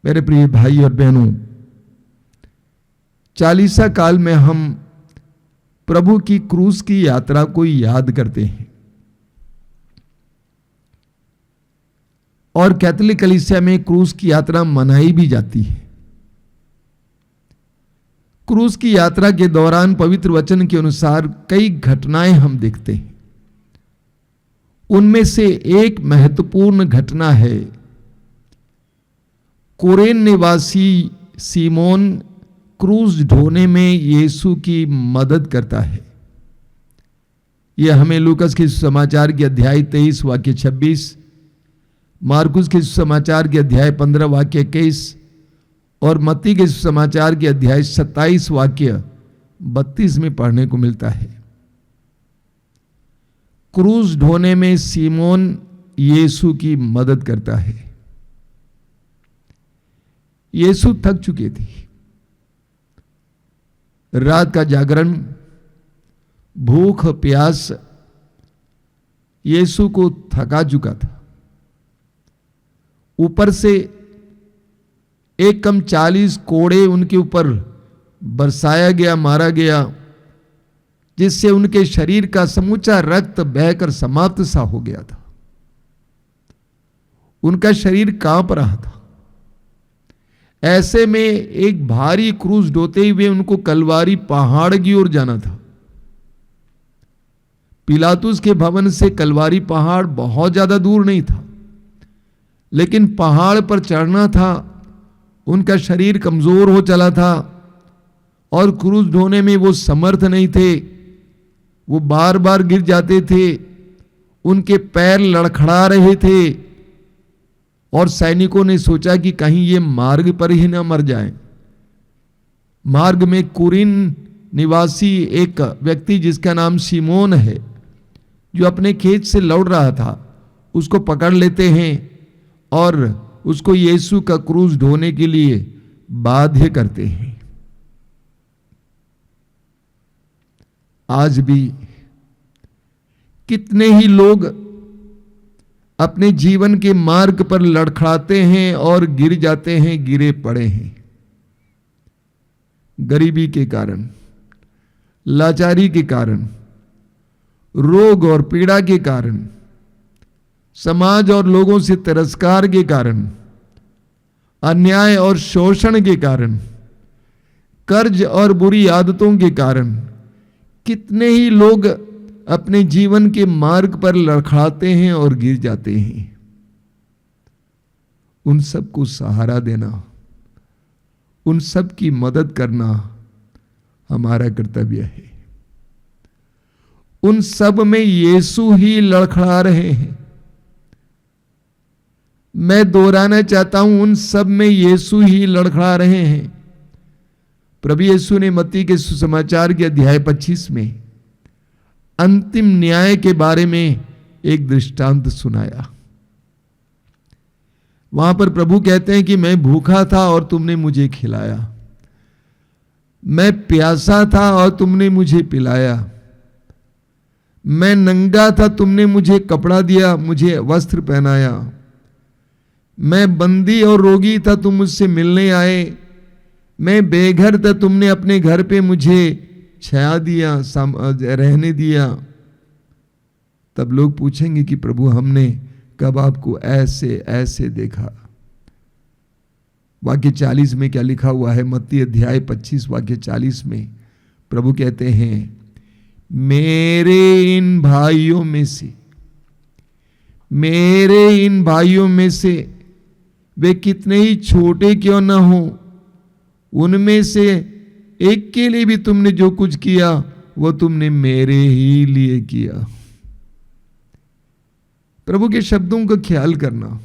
मेरे प्रिय भाई और बहनों, चालीसा काल में हम प्रभु की क्रूस की यात्रा को याद करते हैं और कैथोलिक कलीसिया में क्रूस की यात्रा मनाई भी जाती है। क्रूस की यात्रा के दौरान पवित्र वचन के अनुसार कई घटनाएं हम देखते हैं। उनमें से एक महत्वपूर्ण घटना है, कुरेन निवासी सीमोन क्रूस ढोने में यीशु की मदद करता है। यह हमें लूकस के समाचार के अध्याय 23 वाक्य 26, मार्कुस के समाचार के अध्याय 15 वाक्य 21 और मत्ती के समाचार के अध्याय 27 वाक्य 32 में पढ़ने को मिलता है। क्रूस ढोने में सीमोन यीशु की मदद करता है। यीशु थक चुके थे। रात का जागरण, भूख प्यास यीशु को थका चुका था। ऊपर से एक कम 40 कोड़े उनके ऊपर बरसाया गया, मारा गया, जिससे उनके शरीर का समूचा रक्त बहकर समाप्त सा हो गया था। उनका शरीर कांप रहा था। ऐसे में एक भारी क्रूस ढोते हुए उनको कलवारी पहाड़ की ओर जाना था। पिलातुस के भवन से कलवारी पहाड़ बहुत ज्यादा दूर नहीं था, लेकिन पहाड़ पर चढ़ना था। उनका शरीर कमजोर हो चला था और क्रूस ढोने में वो समर्थ नहीं थे। वो बार बार गिर जाते थे, उनके पैर लड़खड़ा रहे थे और सैनिकों ने सोचा कि कहीं ये मार्ग पर ही ना मर जाएं। मार्ग में कुरेन निवासी एक व्यक्ति जिसका नाम सीमोन है, जो अपने खेत से लौट रहा था, उसको पकड़ लेते हैं और उसको यीशु का क्रूस ढोने के लिए बाध्य करते हैं। आज भी कितने ही लोग अपने जीवन के मार्ग पर लड़खड़ाते हैं और गिर जाते हैं, गिरे पड़े हैं। गरीबी के कारण, लाचारी के कारण, रोग और पीड़ा के कारण, समाज और लोगों से तिरस्कार के कारण, अन्याय और शोषण के कारण, कर्ज और बुरी आदतों के कारण कितने ही लोग अपने जीवन के मार्ग पर लड़खड़ाते हैं और गिर जाते हैं। उन सबको सहारा देना, उन सब की मदद करना हमारा कर्तव्य है। उन सब में यीशु ही लड़खड़ा रहे हैं। मैं दोहराना चाहता हूं, उन सब में यीशु ही लड़खड़ा रहे हैं। प्रभु यीशु ने मत्ती के सुसमाचार के अध्याय 25 में अंतिम न्याय के बारे में एक दृष्टांत सुनाया। वहां पर प्रभु कहते हैं कि मैं भूखा था और तुमने मुझे खिलाया, मैं प्यासा था और तुमने मुझे पिलाया, मैं नंगा था तुमने मुझे कपड़ा दिया, मुझे वस्त्र पहनाया, मैं बंदी और रोगी था तुम मुझसे मिलने आए, मैं बेघर था तुमने अपने घर पे मुझे छाया दिया, रहने दिया। तब लोग पूछेंगे कि प्रभु हमने कब आपको ऐसे ऐसे देखा। वाक्य 40 में क्या लिखा हुआ है? मत्ती अध्याय 25 वाक्य 40 में प्रभु कहते हैं, मेरे इन भाइयों में से वे कितने ही छोटे क्यों ना हो, उनमें से एक के लिए भी तुमने जो कुछ किया वो तुमने मेरे ही लिए किया। प्रभु के शब्दों का ख्याल करना,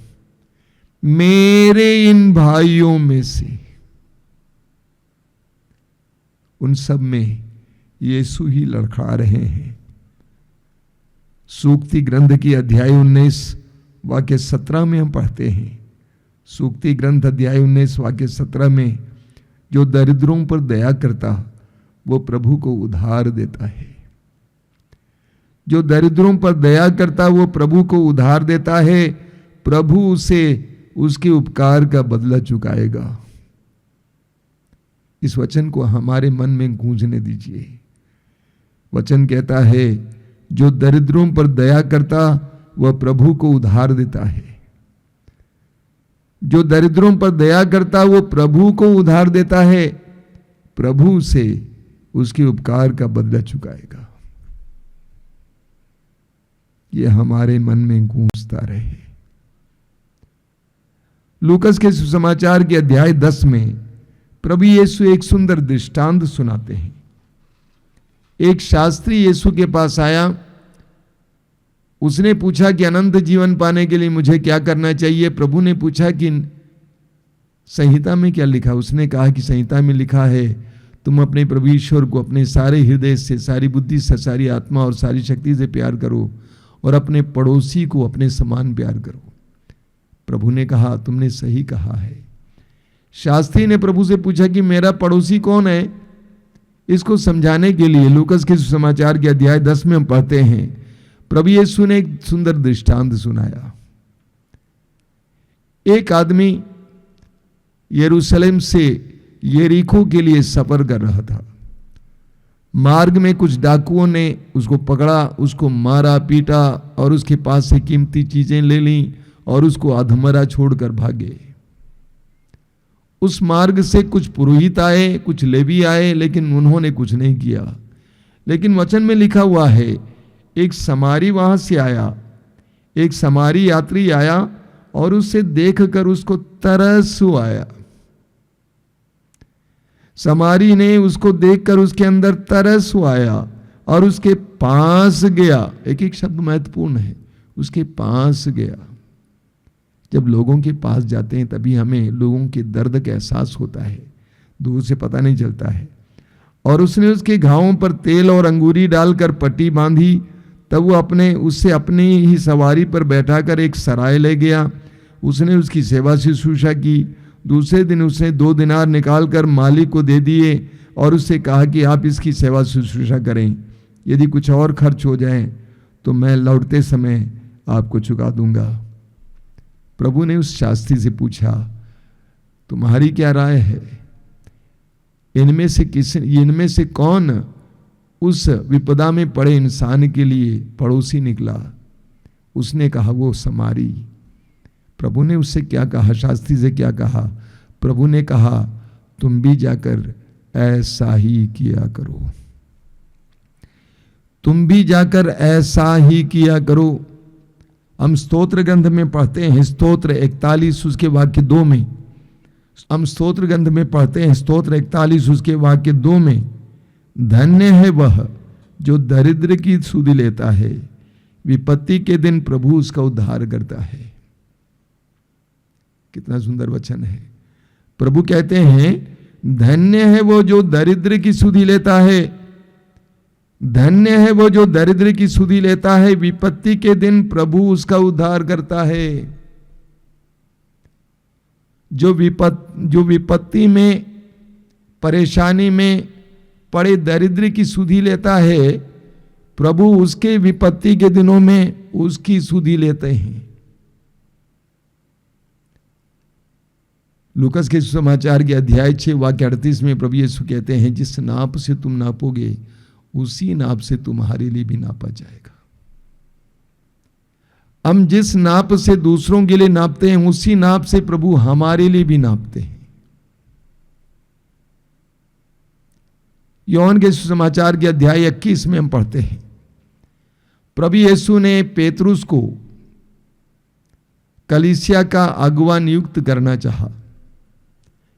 मेरे इन भाइयों में से, उन सब में यीशु ही लड़खड़ा रहे हैं। सूक्ति ग्रंथ की अध्याय 19 वाक्य 17 में हम पढ़ते हैं, सूक्ति ग्रंथ अध्याय 19 वाक्य 17 में, जो दरिद्रों पर दया करता वो प्रभु को उधार देता है। जो दरिद्रों पर दया करता वो प्रभु को उधार देता है। प्रभु उसे उसके उपकार का बदला चुकाएगा। इस वचन को हमारे मन में गूंजने दीजिए। वचन कहता है, जो दरिद्रों पर दया करता वह प्रभु को उधार देता है। जो दरिद्रों पर दया करता वो प्रभु को उधार देता है, प्रभु से उसके उपकार का बदला चुकाएगा। यह हमारे मन में गूंजता रहे। लूकस के सुसमाचार के अध्याय 10 में प्रभु यीशु एक सुंदर दृष्टांत सुनाते हैं। एक शास्त्री यीशु के पास आया, उसने पूछा कि अनंत जीवन पाने के लिए मुझे क्या करना चाहिए। प्रभु ने पूछा कि संहिता में क्या लिखा। उसने कहा कि संहिता में लिखा है, तुम अपने प्रभु ईश्वर को अपने सारे हृदय से, सारी बुद्धि से, सारी आत्मा और सारी शक्ति से प्यार करो और अपने पड़ोसी को अपने समान प्यार करो। प्रभु ने कहा, तुमने सही कहा है। शास्त्री ने प्रभु से पूछा कि मेरा पड़ोसी कौन है। इसको समझाने के लिए लूकस के सुसमाचार के अध्याय 10 में हम पढ़ते हैं, प्रभु यीशु ने एक सुंदर दृष्टांत सुनाया। एक आदमी यरूशलेम से यरीको के लिए सफर कर रहा था। मार्ग में कुछ डाकुओं ने उसको पकड़ा, उसको मारा पीटा और उसके पास से कीमती चीजें ले ली और उसको अधमरा छोड़कर भागे। उस मार्ग से कुछ पुरोहित आए, कुछ लेवी आए, लेकिन उन्होंने कुछ नहीं किया। लेकिन वचन में लिखा हुआ है, एक समारी वहां से आया, एक समारी यात्री आया और उसे देखकर उसको तरस आया। समारी ने उसको देखकर उसके अंदर तरस आया और उसके पास गया। एक एक शब्द महत्वपूर्ण है, उसके पास गया। जब लोगों के पास जाते हैं तभी हमें लोगों के दर्द का एहसास होता है, दूर से पता नहीं चलता है। और उसने उसके घावों पर तेल और अंगूरी डालकर पट्टी बांधी। तब वो उससे अपनी ही सवारी पर बैठाकर एक सराय ले गया। उसने उसकी सेवा शुश्रूषा की। दूसरे दिन उसने 2 दिनार निकालकर मालिक को दे दिए और उससे कहा कि आप इसकी सेवा शुश्रूषा करें। यदि कुछ और खर्च हो जाए तो मैं लौटते समय आपको चुका दूंगा। प्रभु ने उस शास्त्री से पूछा, तुम्हारी क्या राय है? इनमें से कौन उस विपदा में पड़े इंसान के लिए पड़ोसी निकला? उसने कहा, वो समारी। प्रभु ने उससे क्या कहा? शास्त्री से क्या कहा? प्रभु ने कहा, तुम भी जाकर ऐसा ही किया करो। तुम भी जाकर ऐसा ही किया करो। हम स्तोत्र ग्रंथ में पढ़ते हैं, स्तोत्र 41 उसके वाक्य 2 में, हम स्तोत्र ग्रंथ में पढ़ते हैं, स्तोत्र 41 उसके वाक्य 2 में, धन्य है वह जो दरिद्र की सुध लेता है, विपत्ति के दिन प्रभु उसका उद्धार करता है। कितना सुंदर वचन है। प्रभु कहते हैं, धन्य है वो जो दरिद्र की सुधि लेता है, धन्य है वो जो दरिद्र की सुधि लेता है, विपत्ति के दिन प्रभु उसका उद्धार करता है। जो विपत्ति में, परेशानी में पड़े दरिद्र की सुधि लेता है, प्रभु उसके विपत्ति के दिनों में उसकी सुधि लेते हैं। लूकस के सुसमाचार के अध्याय 6 वाक्य 38 में प्रभु यीशु कहते हैं, जिस नाप से तुम नापोगे उसी नाप से तुम्हारे लिए भी नापा जाएगा। हम जिस नाप से दूसरों के लिए नापते हैं उसी नाप से प्रभु हमारे लिए भी नापते हैं। योहन के सुसमाचार के अध्याय 21 में हम पढ़ते हैं, प्रभु यीशु ने पेतरुस को कलीसिया का अगुवा नियुक्त करना चाहा।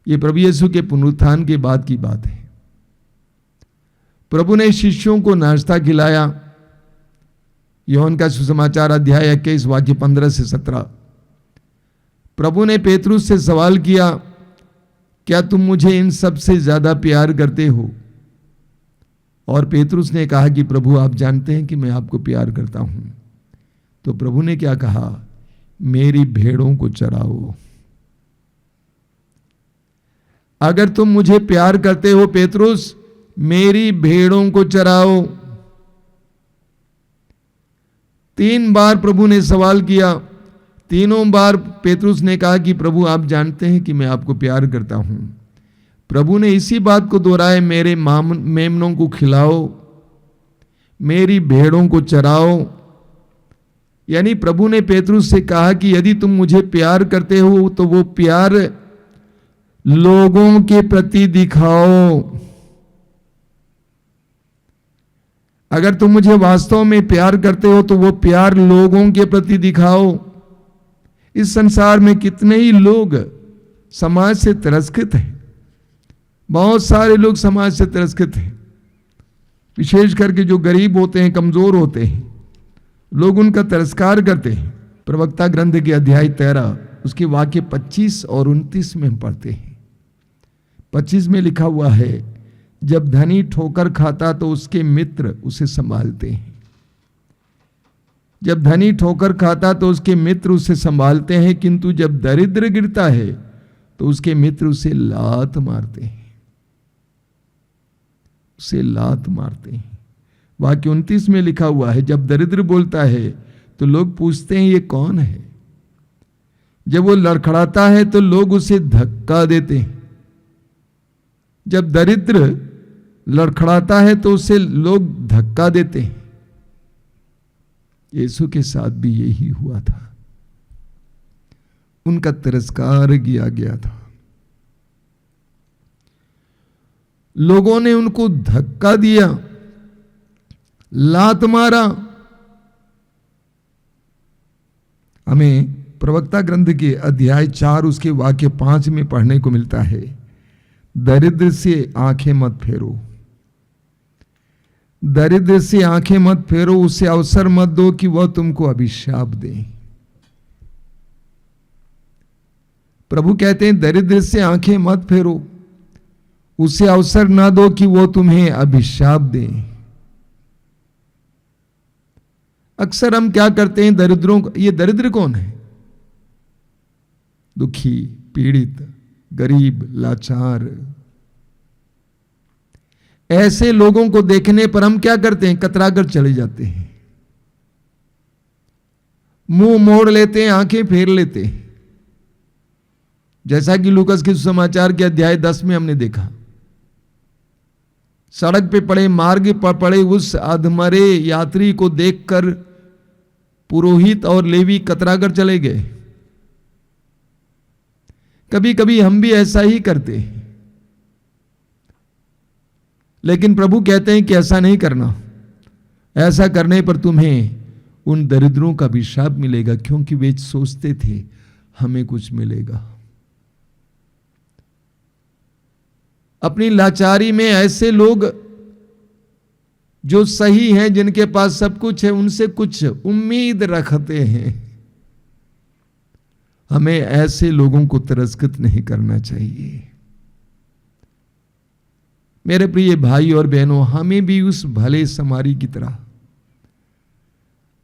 यह प्रभु यीशु के पुनरुत्थान के बाद की बात है। प्रभु ने शिष्यों को नाश्ता खिलाया। योहन का सुसमाचार अध्याय 21 वाक्य 15 से 17। प्रभु ने पेतरुस से सवाल किया, क्या तुम मुझे इन सब से ज्यादा प्यार करते हो? और पेतरुस ने कहा कि प्रभु आप जानते हैं कि मैं आपको प्यार करता हूं। तो प्रभु ने क्या कहा? मेरी भेड़ों को चराओ। अगर तुम मुझे प्यार करते हो पेतरुस, मेरी भेड़ों को चराओ। 3 बार प्रभु ने सवाल किया। 3 बार पेतरुस ने कहा कि प्रभु आप जानते हैं कि मैं आपको प्यार करता हूं। प्रभु ने इसी बात को दोहराया, मेरे मेमनों को खिलाओ, मेरी भेड़ों को चराओ। यानी प्रभु ने पेतरुस से कहा कि यदि तुम मुझे प्यार करते हो तो वो प्यार लोगों के प्रति दिखाओ। अगर तुम मुझे वास्तव में प्यार करते हो तो वो प्यार लोगों के प्रति दिखाओ। इस संसार में कितने ही लोग समाज से तिरस्कृत हैं, बहुत सारे लोग समाज से तिरस्कृत हैं, विशेष करके जो गरीब होते हैं, कमजोर होते हैं, लोग उनका तिरस्कार करते हैं। प्रवक्ता ग्रंथ के अध्याय 13 उसके वाक्य 25 और 29 में हम पढ़ते हैं। 25 में लिखा हुआ है, जब धनी ठोकर खाता तो उसके मित्र उसे संभालते हैं। जब धनी ठोकर खाता तो उसके मित्र उसे संभालते हैं, किंतु जब दरिद्र गिरता है तो उसके मित्र उसे लात मारते हैं, उसे लात मारते हैं। वाक्य 29 में लिखा हुआ है, जब दरिद्र बोलता है तो लोग पूछते हैं ये कौन है। जब वो लड़खड़ाता है तो लोग उसे धक्का देते हैं। जब दरिद्र लड़खड़ाता है तो उसे लोग धक्का देते हैं। यीशु के साथ भी यही हुआ था, उनका तिरस्कार किया गया था। लोगों ने उनको धक्का दिया, लात मारा। हमें प्रवक्ता ग्रंथ के अध्याय 4 उसके वाक्य 5 में पढ़ने को मिलता है, दरिद्र से आंखें मत फेरो, दरिद्र से आंखें मत फेरो, उसे अवसर मत दो कि वह तुमको अभिशाप दे। प्रभु कहते हैं दरिद्र से आंखें मत फेरो, उसे अवसर ना दो कि वो तुम्हें अभिशाप दे। अक्सर हम क्या करते हैं, दरिद्रों को, ये दरिद्र कौन है? दुखी, पीड़ित, गरीब, लाचार, ऐसे लोगों को देखने पर हम क्या करते हैं, कतराकर चले जाते हैं, मुंह मोड़ लेते हैं, आंखें फेर लेते हैं। जैसा कि लूकास के सुसमाचार के अध्याय 10 में हमने देखा, सड़क पे पड़े, मार्ग पर पड़े उस अधमरे यात्री को देखकर पुरोहित और लेवी कतराकर चले गए। कभी कभी हम भी ऐसा ही करते हैं, लेकिन प्रभु कहते हैं कि ऐसा नहीं करना। ऐसा करने पर तुम्हें उन दरिद्रों का भी शाप मिलेगा, क्योंकि वे सोचते थे हमें कुछ मिलेगा। अपनी लाचारी में ऐसे लोग जो सही हैं, जिनके पास सब कुछ है, उनसे कुछ उम्मीद रखते हैं। हमें ऐसे लोगों को तिरस्कृत नहीं करना चाहिए। मेरे प्रिय भाई और बहनों, हमें भी उस भले समारी की तरह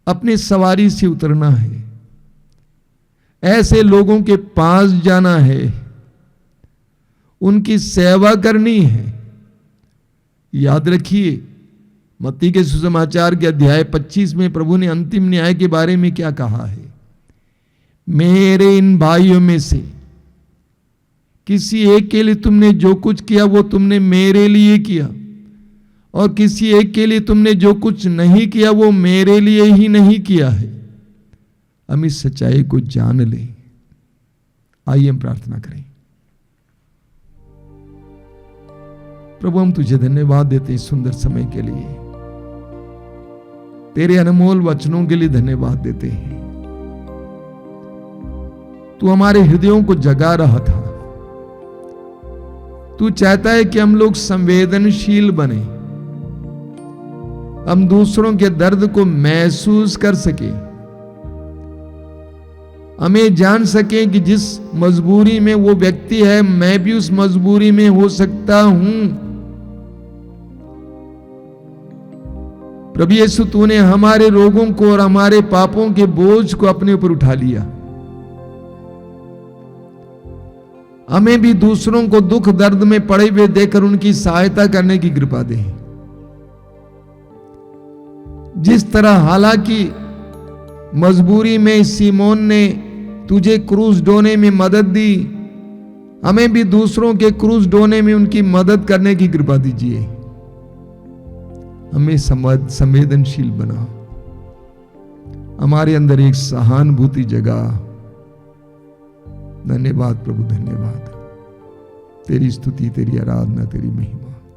अपने सवारी से उतरना है, ऐसे लोगों के पास जाना है, उनकी सेवा करनी है। याद रखिए, मत्ती के सुसमाचार के अध्याय 25 में प्रभु ने अंतिम न्याय के बारे में क्या कहा है, मेरे इन भाइयों में से किसी एक के लिए तुमने जो कुछ किया वो तुमने मेरे लिए किया, और किसी एक के लिए तुमने जो कुछ नहीं किया वो मेरे लिए ही नहीं किया है। हम इस सच्चाई को जान लें। आइए हम प्रार्थना करें। प्रभु, हम तुझे धन्यवाद देते हैं सुंदर समय के लिए, तेरे अनमोल वचनों के लिए धन्यवाद देते हैं। तू हमारे हृदयों को जगा रहा था। तू चाहता है कि हम लोग संवेदनशील बने, हम दूसरों के दर्द को महसूस कर सके, हमें जान सके कि जिस मजबूरी में वो व्यक्ति है, मैं भी उस मजबूरी में हो सकता हूं। प्रभु यीशु, तूने हमारे रोगों को और हमारे पापों के बोझ को अपने ऊपर उठा लिया। हमें भी दूसरों को दुख दर्द में पड़े हुए देखकर उनकी सहायता करने की कृपा दे। जिस तरह हालांकि मजबूरी में सिमोन ने तुझे क्रूस ढोने में मदद दी, हमें भी दूसरों के क्रूस ढोने में उनकी मदद करने की कृपा दीजिए। हमें संवेदनशील बना, हमारे अंदर एक सहानुभूति जगा। धन्यवाद प्रभु, धन्यवाद। तेरी स्तुति, तेरी आराधना, तेरी महिमा।